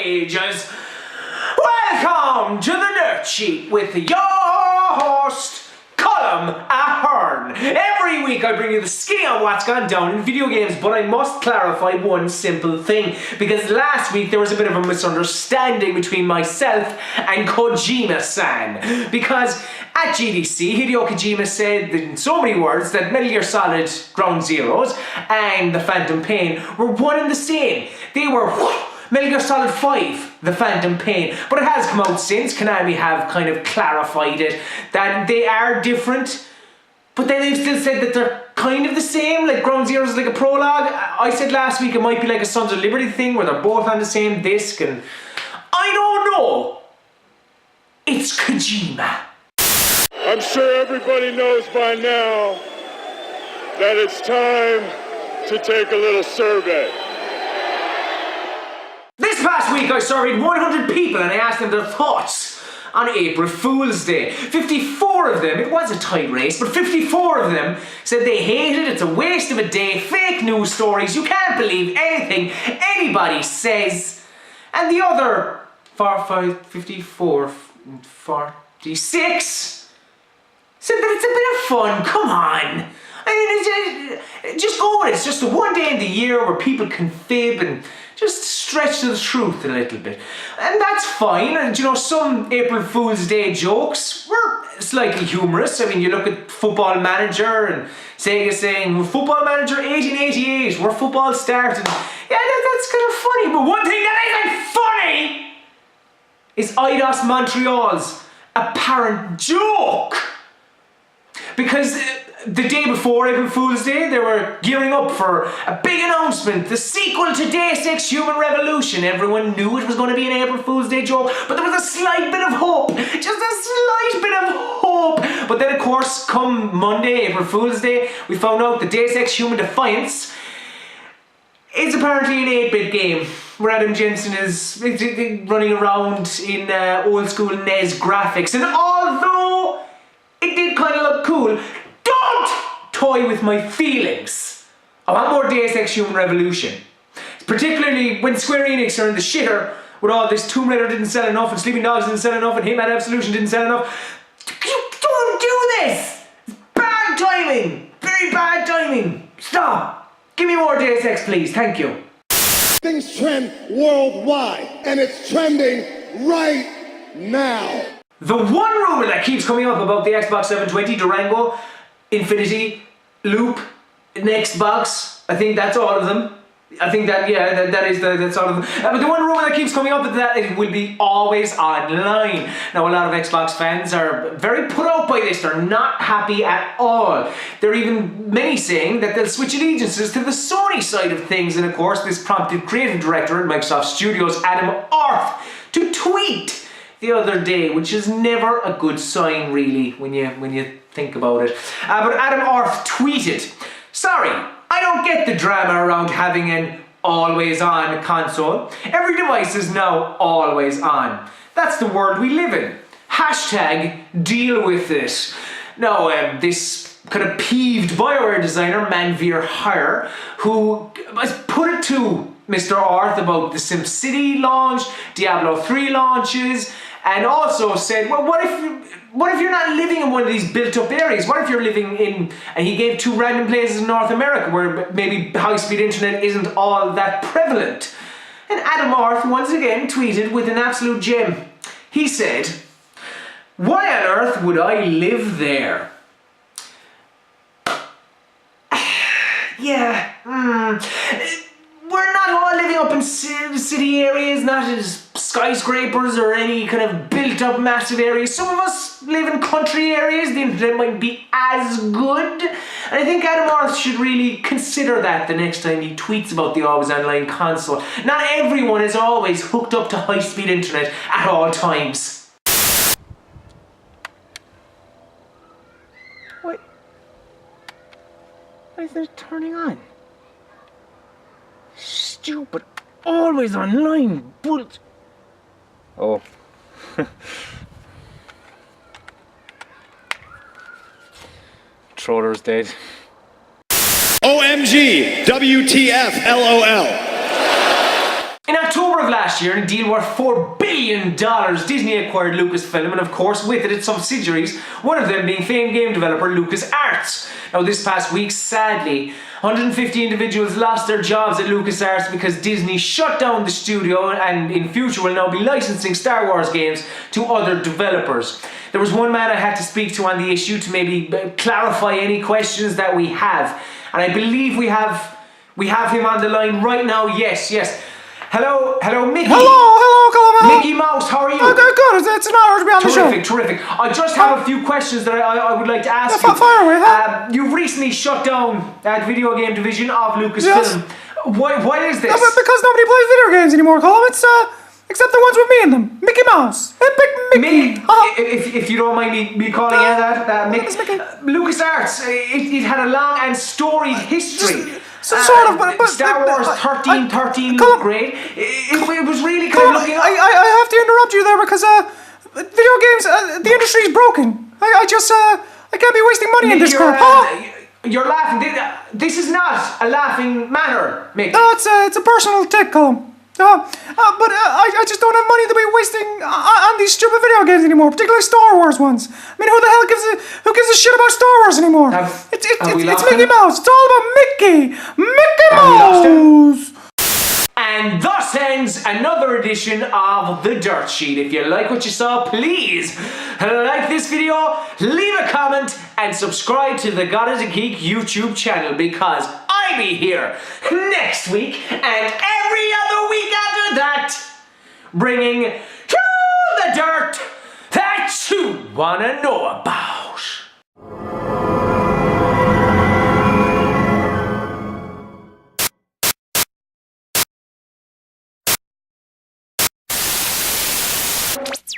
ages. Welcome to the Dirtsheet with your host, Colm Ahern. Every week I bring you the skinny on what's gone down in video games, but I must clarify one simple thing, because last week there was a bit of a misunderstanding between myself and Kojima-san, because at GDC, Hideo Kojima said in so many words that Metal Gear Solid Ground Zeroes and The Phantom Pain were one and the same. They were Metal Gear Solid 5, The Phantom Pain. But it has come out since. Konami have kind of clarified it, that they are different, but then they've still said that they're kind of the same. Like Ground Zeroes is like a prologue. I said last week it might be like a Sons of Liberty thing where they're both on the same disc, and I don't know. It's Kojima. I'm sure everybody knows by now that it's time to take a little survey. This past week I surveyed 100 people and I asked them their thoughts on April Fool's Day. 54 of them, it was a tight race, but 54 of them said they hate it, it's a waste of a day, fake news stories, you can't believe anything anybody says. And the other 46 said that it's a bit of fun, come on. I mean, just go with it. It's just the one day in the year where people can fib and just stretch to the truth a little bit. And that's fine. And you know, some April Fool's Day jokes were slightly humorous. I mean, you look at Football Manager and Sega saying, Football Manager 1888, where football started. Yeah, that's kind of funny. But one thing that isn't funny is Eidos Montreal's apparent joke. Because the day before April Fool's Day, they were gearing up for a big announcement, the sequel to Deus Ex Human Revolution. Everyone knew it was going to be an April Fool's Day joke, but there was a slight bit of hope. Just a slight bit of hope. But then, of course, come Monday, April Fool's Day, we found out that Deus Ex Human Defiance is apparently an 8-bit game where Adam Jensen is running around in old school NES graphics. And although it did kind of look cool, don't toy with my feelings. I want more Deus Ex Human Revolution. Particularly when Square Enix are in the shitter with all this Tomb Raider didn't sell enough and Sleeping Dogs didn't sell enough and Hitman Absolution didn't sell enough. You don't do this! It's bad timing! Very bad timing! Stop! Give me more Deus Ex, please. Thank you. Things trend worldwide, and it's trending right now. The one rumor that keeps coming up about the Xbox 720, Durango, Infinity, Loop, Xbox, I think that's all of them. I think that, yeah, that's all of them. But the one rumor that keeps coming up is that it will be always online. Now, a lot of Xbox fans are very put out by this. They're not happy at all. There are even many saying that they'll switch allegiances to the Sony side of things. And of course, this prompted creative director at Microsoft Studios, Adam Orth, to tweet the other day, which is never a good sign, really, when you think about it. But Adam Orth tweeted, "Sorry, I don't get the drama around having an always-on console. Every device is now always on. That's the world we live in. Hashtag deal with it." Now, this kind of peeved BioWare designer, Manveer Hire, who has put it to Mr. Orth about the SimCity launch, Diablo 3 launches, and also said, well, what if you're not living in one of these built-up areas? What if you're living in, and he gave 2 random places in North America where maybe high-speed internet isn't all that prevalent. And Adam Orth once again tweeted with an absolute gem. He said, "Why on earth would I live there?" Yeah, we're not all living up in city areas, not as skyscrapers or any kind of built-up massive areas. Some of us live in country areas. The internet might be as good. And I think Adam Orth should really consider that the next time he tweets about the always online console. Not everyone is always hooked up to high-speed internet at all times. What? Why isn't it turning on? Stupid, always online bull. Oh. Troller's dead. OMG, WTF, LOL. In October of last year, in a deal worth $4 billion, Disney acquired Lucasfilm and of course with it its subsidiaries, one of them being famed game developer LucasArts. Now this past week, sadly, 150 individuals lost their jobs at LucasArts because Disney shut down the studio and in future will now be licensing Star Wars games to other developers. There was one man I had to speak to on the issue to maybe clarify any questions that we have, and I believe we have him on the line right now. Yes. Hello, Mickey. Hello, Colin. Mickey Mouse, how are you? Oh, good. It's an honor to be on the show. Terrific. I just have a few questions that I would like to ask you. Fire away, huh? You've recently shut down that video game division of Lucasfilm. Yes. Why is this? No, because nobody plays video games anymore, Colin. It's except the ones with me in them. Mickey Mouse. Epic Mickey. If you don't mind me calling you that, Mickey. Mickey. LucasArts, it had a long and storied history. Sort of, but Star Wars 1313 looked great. It was really kind of looking. I have to interrupt you there because video games, the industry is broken. I can't be wasting money in this crap. You're laughing. This is not a laughing matter, Mick. No, it's a personal take, Colin. But I just don't have money to be wasting on these stupid video games anymore, particularly Star Wars ones. I mean, who the hell gives a shit about Star Wars anymore? It's Mickey Mouse. It's all about Mickey Mouse. And thus ends another edition of the Dirtsheet. If you like what you saw, please like this video, leave a comment, and subscribe to the God is a Geek YouTube channel because I'll be here next week and every other week after that, bringing you the dirt that you wanna know about.